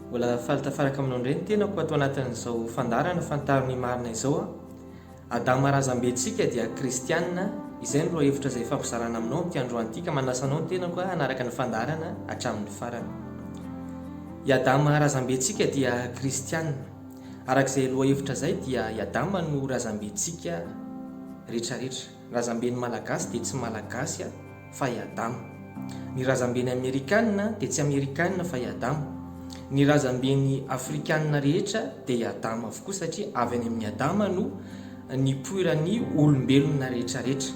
Mbola falitafaraka aminao indray ny tenako atao anatin'izao fandarana fantariny marina izao Adama razambentsika dia kristianina. Izay no hevitra izay fampizarana aminao amin'ity androany ity ka manasa anao ny tenako hanaraka ny fandarana hatramin'ny farany. I Adama razambentsika dia kristianina. Arak'izay lohahevitra izay dia i Adama no razambentsika rehetrarehetra. Razamben'ny malagasy dia tsy malagasy fa i Adama. Ny razamben'ny amerikanina dia tsy amerikanina fa i Adama. Ny razamben'ny afrikanina rehetra dia i Adama avokoa satria avy any amin'ny Adama no nipoiran'ny olombelona rehetrarehetra.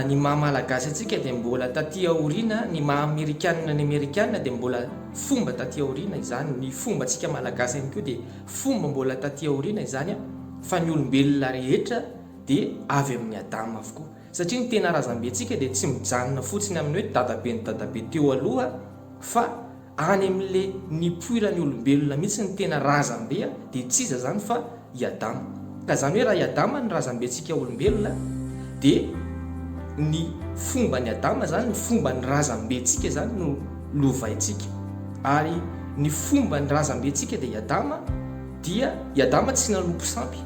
Ny maha malagasy atsika dia mbola taty aoriana, ny maha amerikanina ny amerikanina dia mbola fomba taty aoriana izany, ny fomba antsika malagasy ihany koa dia fomba mbola taty aoriana izany fa ny olombelona rehetra dia avy amin'ny Adama avokoa. Satria ny tena razambentsika dia tsy mijanona fotsiny amin'ny hoe dadabe ny dadabe teo aloha fa any amin'le nipoiran'ny olombelona mihitsy ny tena razambe dia tsy iza zany fa i Adama. Ka zany hoe raha i Adama ny razambentsika olombelona dia ny fomba ny Adama zany, ny fomba ny razambentsika zany no lovaintsika. Ary ny fomba ny razambentsika dia i Adama tsy nanompo sampy.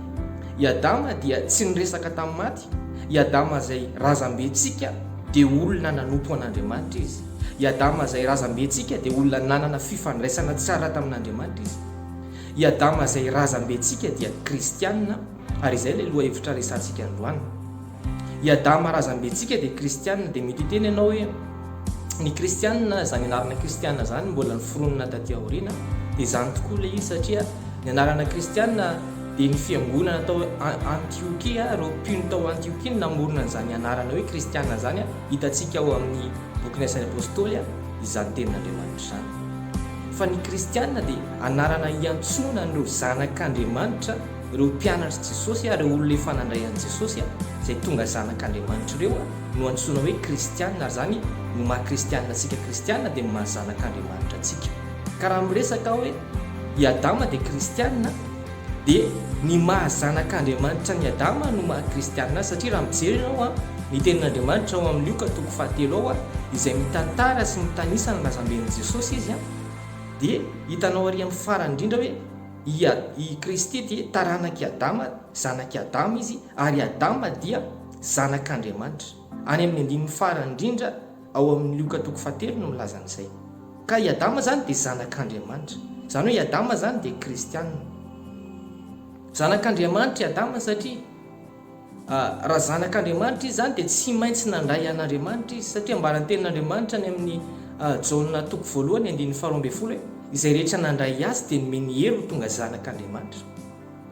I Adama dia tsy niresaka tamin'ny maty. I Adama izay razambentsika dia olona nanompo an'Andriamanitra izy. I Adama izay razambentsika dia olona nanana fifandraisana tsara tamin'Andriamanitra izy. I Adama izay razambentsika dia kristianina, ary izay ilay lohahevitra resantsika androany. I Adama razambentsika dia kristianina dia mety teny ianao hoe ny kristianina, izany anarana kristianina zany mbola ny foronina taty aoriana, dia zany tokoa ilay izy satria ny anarana kristianina dia ny fiangonana tao Antiokia, reo mpino tao Antiokia no namorona an'izany anarana hoe kristianina zany hitantsika ao amin'ny boky ny Asan'ny Apôstôly izany tenin'Andriamanitra izany. Fa ny kristianina dia anarana iantsona ireo zanak'Andriamanitra, ireo mpianatra Jesosy ary olona efa nandray an'i Jesosy izay tonga zanak'Andriamanitra ireo no antsoina hoe kristianina. Zany no maha kristianina antsika kristianina dia maha zanak'Andriamanitra antsika. Ka raha miresaka hoe i Adama dia kristianina dia ny maha zanak'Andriamanitra ny Adama no maha kristianina, satria raha mijery ianao ny tenin'Andriamanitra ao amin'ny Luka 7 ao izay mitantara sy mitanisa ny razamben'i Jesosy izy dia hitanao ary amin'ny farany indrindra hoe i Kristy dia taranak'i Adama, zanak'i Adama izy, ary Adama dia zanak'Andriamanitra. Any amin'ny andininy farany indrindra ao amin'ny Luka 7 no milaza an'izay. Ka i Adama zany dia zanak'Andriamanitra. Zany hoe i Adama zany dia kristianina. Zanak'Andriamanitra i Adama satria raha zanak'Andriamanitra izy zany dia tsy maintsy nandray an'Andriamanitra izy, satria ambara ny tenin'Andriamanitra ny amin'ny Jaona 1:12 izay rehetra nandray azy dia nomeny hery ho tonga zanak'Andriamanitra.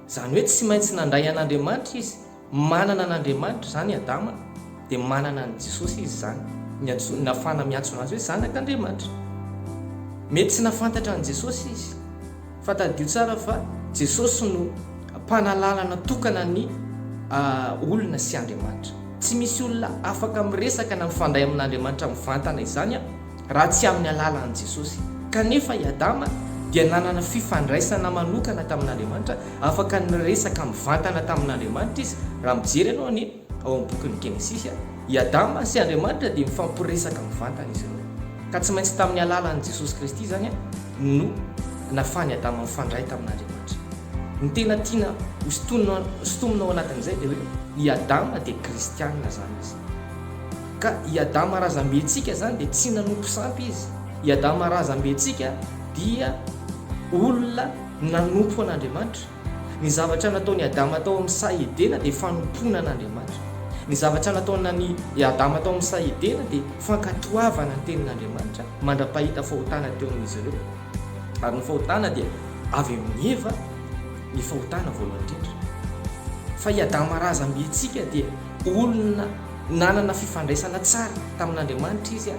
Zany hoe tsy maintsy nandray an'Andriamanitra izy, manana an'Andriamanitra zany i Adama, dia manana an' Jesosy izy zany, nafana miantso anazy hoe zanak'Andriamanitra. Mety tsy nafantatra an' Jesosy izy, fa tadio tsara fa Jesosy no mpanalala natokana ny olona sy Andriamanitra. Tsy misy olona afaka miresaka na mifandray amin'Andriamanitra mivantana izany raha tsy amin'ny alalan'i Jesosy. Kanefa i Adama dia nanana fifandraisana manokana tamin'Andriamanitra, afaka niresaka mivantana tamin'Andriamanitra izy. Raha mijery ianao ny ao amin'ny bokin'ny Genesisy, i Adama sy Andriamanitra dia mifampiresaka mivantana izy ireo. Ka tsy maintsy tamin'ny alalan'i Jesosy Kristy zany no nafany Adama mifandray tamin'Andriamanitra. Ny tena tiana hosotominao anatin'izay dia hoe i Adama dia kristianina zany izy. Ka i Adama razambentsika zany dia tsy nanompo sampy izy. I Adama razambentsika dia olona nanompo an'Andriamanitra. Ny zavatra nataony Adama tao amin'ny saha Edena dia fanompona an'Andriamanitra. Ny zavatra nataony Adama tao amin'ny saha Edena dia fankatoavana ny tenin'Andriamanitra, mandra-pahita fahotana teo amin'izy ireo. Ary ny fahotana dia avy amin'ny Eva, ny fahotana voalohany indrindra. Fa i Adama razambentsika dia olona nanana fifandraisana tsara tamin'Andriamanitra izy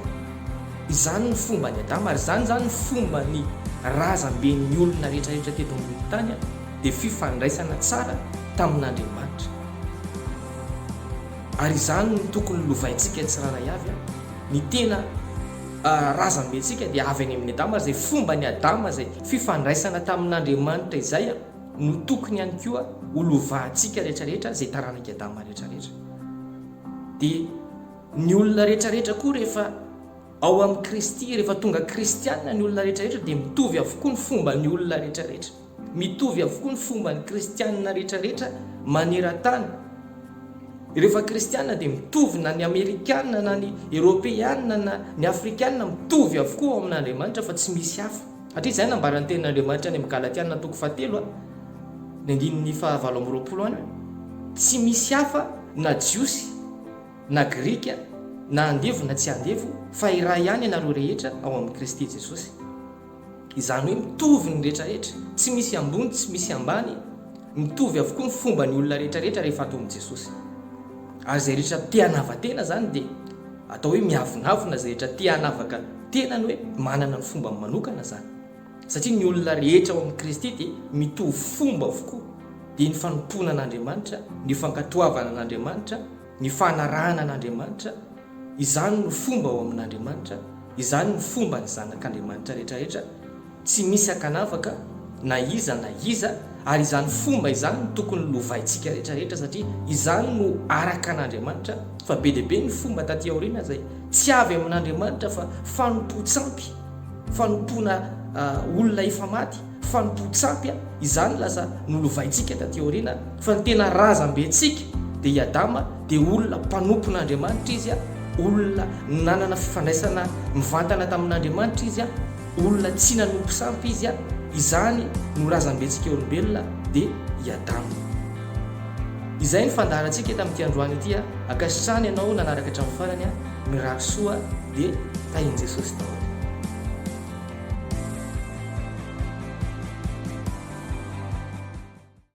izany ny fomba ny Adama, ary zany ny fomba ny razamben'ny olona rehetrarehetra teto ambony tany dia fifandraisana tsara tamin'Andriamanitra. Ary izany ny tokony lovaintsika tsiraray avy ny tena razambentsika dia avy any amin'ny Adama, izay fomba ny Adama izay fifandraisana tamin'Andriamanitra izay no tokony ihany koa ho lovaintsika rehetrarehetra izay taranak'i Adama rehetrarehetra. Dia ny olona rehetrarehetra koa rehefa ao amin'ny Kristy rehefa tonga kristianina ny olona rehetrarehetra dia mitovy avokoa ny fomba ny olona rehetrarehetra, mitovy avokoa ny fomba ny kristianina rehetrarehetra maneran-tany. Rehefa kristianina dia mitovy na ny amerikanina na ny européanina na ny afrikanina, mitovy avokoa ao amin'Andriamanitra fa tsy misy hafa. Satria izay nambaran'ny tenin'Andriamanitra any amin'ny Galatiana toko 7 ny andininy 9:20 any, tsy misy hafa na jiosy na grika na andevo na tsy andevo fa iray ihany ianareo rehetra ao amin'ny Kristy Jesosy. Izany hoe mitovy ny rehetrarehetra, tsy misy ambony tsy misy ambany, mitovy avokoa ny fomba ny olona rehetrarehetra rehefa atao amin'ny Jesosy. Ary izay rehetra te hanava tena zany dia atao hoe miavonavona, izay rehetra te hanavaka tena ny hoe manana ny fomba manokana zany. Satria ny olona rehetra ao amin'ny Kristy dia mitovy fomba avokoa, dia ny fanompoana an'Andriamanitra, ny fankatoavana an'Andriamanitra, ny fanarahana an'Andriamanitra, izany no fomba ao amin'Andriamanitra, izany no fomba ny zanak'Andriamanitra rehetrarehetra, tsy misy akanavaka na iza, ary izany fomba izany no tokony lovaintsika rehetrarehetra, satria izany no araka an'Andriamanitra. Fa be dia be ny fomba taty aoriana izay tsy avy amin'Andriamanitra fa fanompo-tsampy, fanompoana olona efa maty, fanompo-tsampy, izany lasa no lovaintsika taty aoriana. Fa ny tena razam-bentsika dia i Adama dia olona mpanompon'Andriamanitra izy, olona nanana fifandraisana mivantana tamin'Andriamanitra izy, olona tsy nanompo sampy izy, izany no razam-bentsika olombelona dia i Adama. Izay ny fandaharantsika tamin'ity androany ity. Akasitrahana ianao nanaraka hatramin'ny farany, ny rahasoa dia tahin'i Jesosy tao.